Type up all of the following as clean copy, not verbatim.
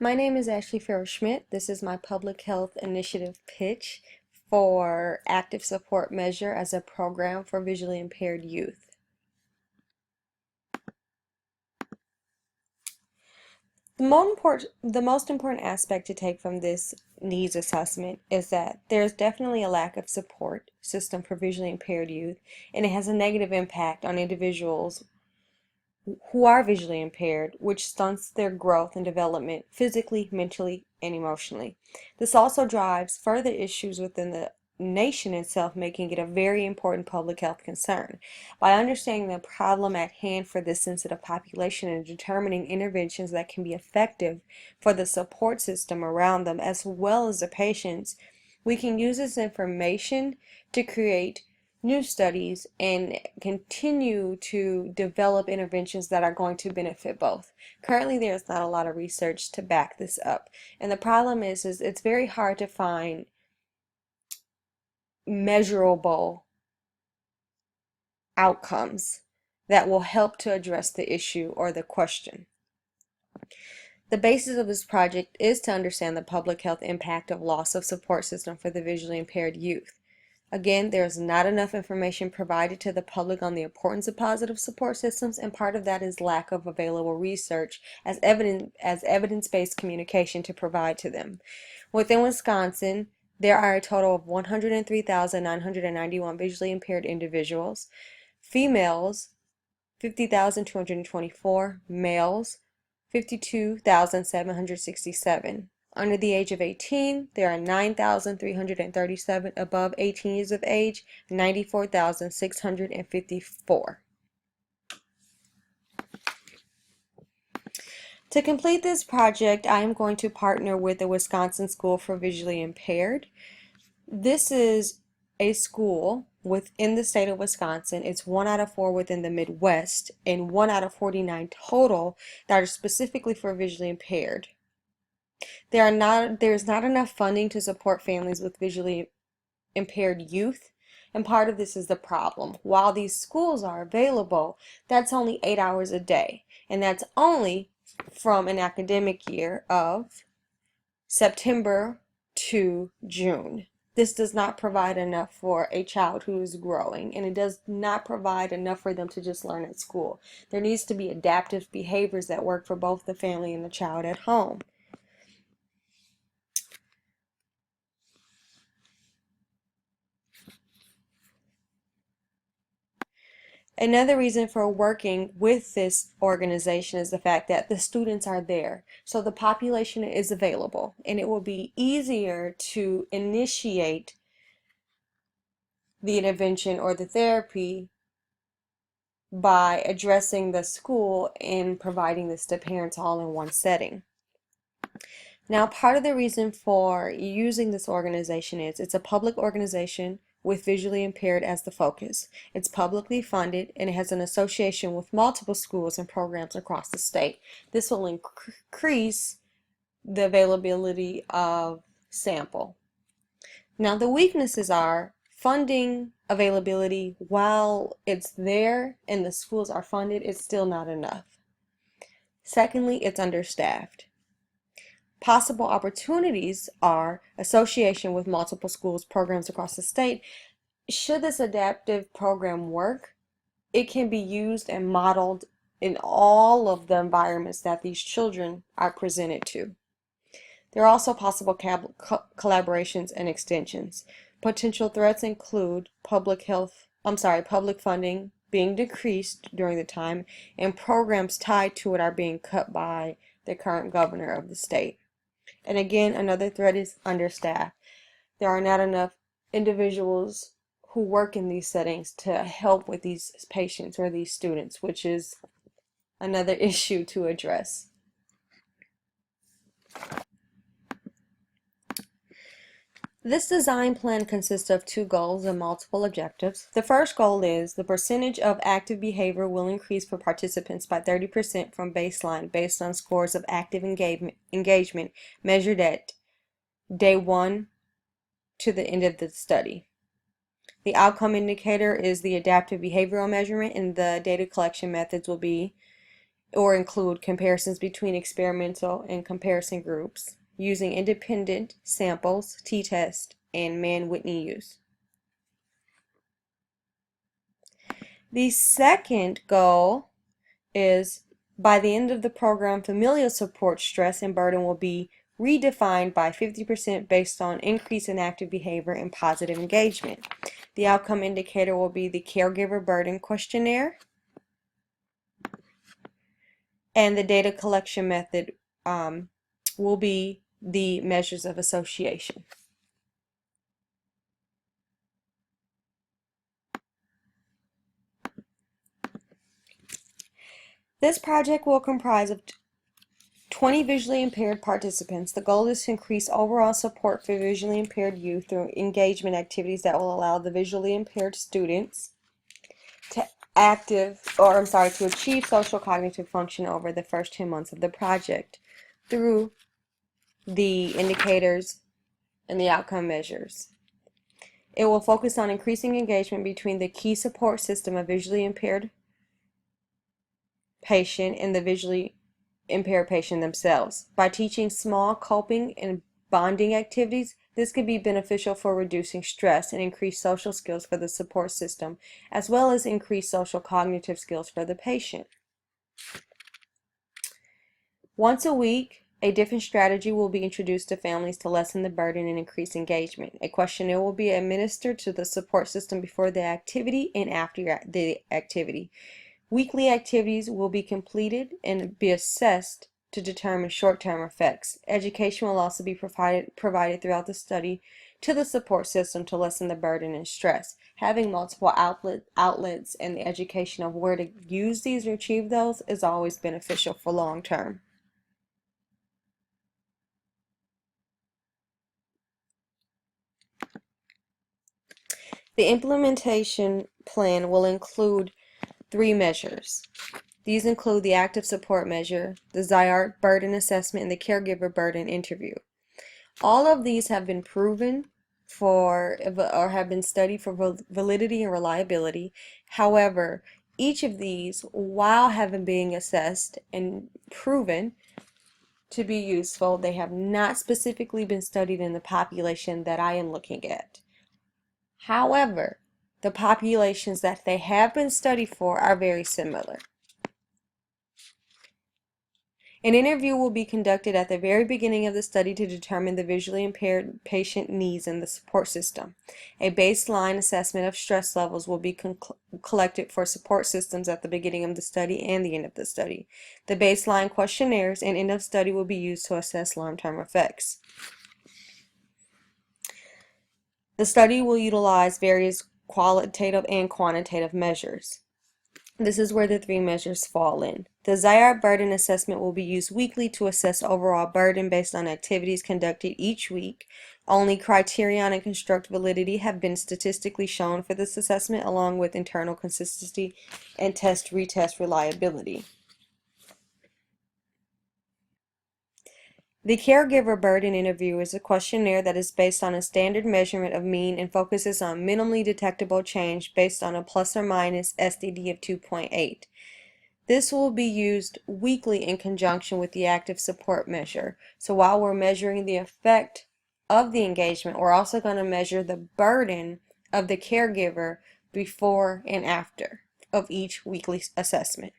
My name is Ashley Farrell-Schmidt. This is my public health initiative pitch for active support measure as a program for visually impaired youth. The most important aspect to take from this needs assessment is that there's definitely a lack of support system for visually impaired youth, and it has a negative impact on individuals who are visually impaired, which stunts their growth and development physically, mentally, and emotionally. This also drives further issues within the nation itself, making it a very important public health concern. By understanding the problem at hand for this sensitive population and determining interventions that can be effective for the support system around them as well as the patients, we can use this information to create new studies and continue to develop interventions that are going to benefit both. Currently, there's not a lot of research to back this up. And the problem is it's very hard to find measurable outcomes that will help to address the issue or the question. The basis of this project is to understand the public health impact of loss of support system for the visually impaired youth. Again, there's not enough information provided to the public on the importance of positive support systems, and part of that is lack of available research as evidence-based communication to provide to them. Within Wisconsin, there are a total of 103,991 visually impaired individuals. Females, 50,224. Males, 52,767. Under the age of 18, there are 9,337. Above 18 years of age, 94,654. To complete this project, I am going to partner with the Wisconsin School for Visually Impaired. This is a school within the state of Wisconsin. It's 1 out of 4 within the Midwest and 1 out of 49 total that are specifically for visually impaired. There's not enough funding to support families with visually impaired youth, and part of this is the problem. While these schools are available, that's only 8 hours a day, and that's only from an academic year of September to June. This does not provide enough for a child who is growing, and it does not provide enough for them to just learn at school. There needs to be adaptive behaviors that work for both the family and the child at home. Another reason for working with this organization is the fact that the students are there. So the population is available, and it will be easier to initiate the intervention or the therapy by addressing the school and providing this to parents all in one setting. Now, part of the reason for using this organization is it's a public organization with visually impaired as the focus. It's publicly funded, and it has an association with multiple schools and programs across the state. This will increase the availability of sample. Now, the weaknesses are funding availability. While it's there and the schools are funded, it's still not enough. Secondly, it's understaffed. Possible opportunities are association with multiple schools, programs across the state. Should this adaptive program work, it can be used and modeled in all of the environments that these children are presented to. There are also possible collaborations and extensions. Potential threats include public funding being decreased during the time, and programs tied to it are being cut by the current governor of the state. And again, another threat is understaffed. There are not enough individuals who work in these settings to help with these patients or these students, which is another issue to address. This design plan consists of 2 goals and multiple objectives. The first goal is the percentage of active behavior will increase for participants by 30% from baseline based on scores of active engagement measured at day 1 to the end of the study. The outcome indicator is the adaptive behavioral measurement, and the data collection methods will be or include comparisons between experimental and comparison groups using independent samples, t-test, and Mann-Whitney use. The second goal is by the end of the program, familial support stress and burden will be redefined by 50% based on increase in active behavior and positive engagement. The outcome indicator will be the caregiver burden questionnaire, and the data collection method will be the measures of association. This project will comprise of 20 visually impaired participants. The goal is to increase overall support for visually impaired youth through engagement activities that will allow the visually impaired students to to achieve social cognitive function over the first 10 months of the project through the indicators and the outcome measures. It will focus on increasing engagement between the key support system of visually impaired patient and the visually impaired patient themselves. By teaching small coping and bonding activities, this could be beneficial for reducing stress and increase social skills for the support system, as well as increase social cognitive skills for the patient. Once a week, a different strategy will be introduced to families to lessen the burden and increase engagement. A questionnaire will be administered to the support system before the activity and after the activity. Weekly activities will be completed and be assessed to determine short-term effects. Education will also be provided throughout the study to the support system to lessen the burden and stress. Having multiple outlets and the education of where to use these or achieve those is always beneficial for long-term. The implementation plan will include 3 measures. These include the active support measure, the ZIART burden assessment, and the caregiver burden interview. All of these have been proven or have been studied for validity and reliability. However, each of these, while having been assessed and proven to be useful, they have not specifically been studied in the population that I am looking at. However, the populations that they have been studied for are very similar. An interview will be conducted at the very beginning of the study to determine the visually impaired patient needs in the support system. A baseline assessment of stress levels will be collected for support systems at the beginning of the study and the end of the study. The baseline questionnaires and end of study will be used to assess long-term effects. The study will utilize various qualitative and quantitative measures. This is where the 3 measures fall in. The ZIART burden assessment will be used weekly to assess overall burden based on activities conducted each week. Only criterion and construct validity have been statistically shown for this assessment, along with internal consistency and test-retest reliability. The caregiver burden interview is a questionnaire that is based on a standard measurement of mean and focuses on minimally detectable change based on a plus or minus SDD of 2.8. This will be used weekly in conjunction with the active support measure. So while we're measuring the effect of the engagement, we're also going to measure the burden of the caregiver before and after of each weekly assessment.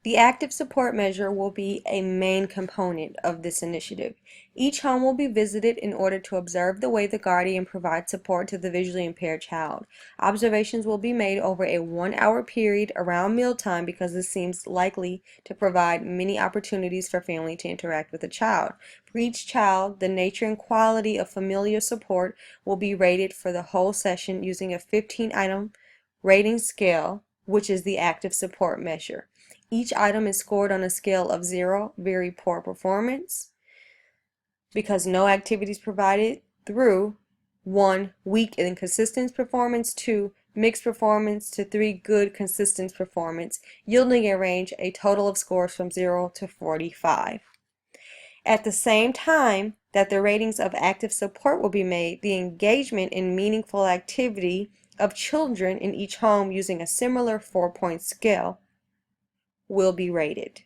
The active support measure will be a main component of this initiative. Each home will be visited in order to observe the way the guardian provides support to the visually impaired child. Observations will be made over a 1-hour period around mealtime because this seems likely to provide many opportunities for family to interact with the child. For each child, the nature and quality of familial support will be rated for the whole session using a 15-item rating scale, which is the active support measure. Each item is scored on a scale of 0, very poor performance, because no activities provided, through 1, weak and consistent performance, 2, mixed performance, to 3, good consistent performance, yielding a total of scores from 0 to 45. At the same time that the ratings of active support will be made, the engagement in meaningful activity of children in each home using a similar 4-point scale will be rated.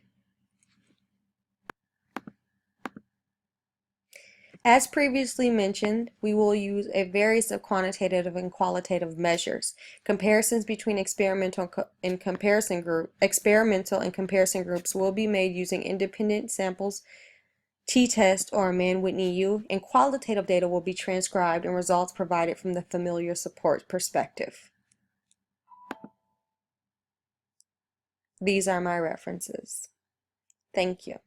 As previously mentioned, we will use a various of quantitative and qualitative measures. Comparisons between experimental and comparison groups will be made using independent samples, t-test, or a Mann-Whitney U, and qualitative data will be transcribed and results provided from the familiar support perspective. These are my references. Thank you.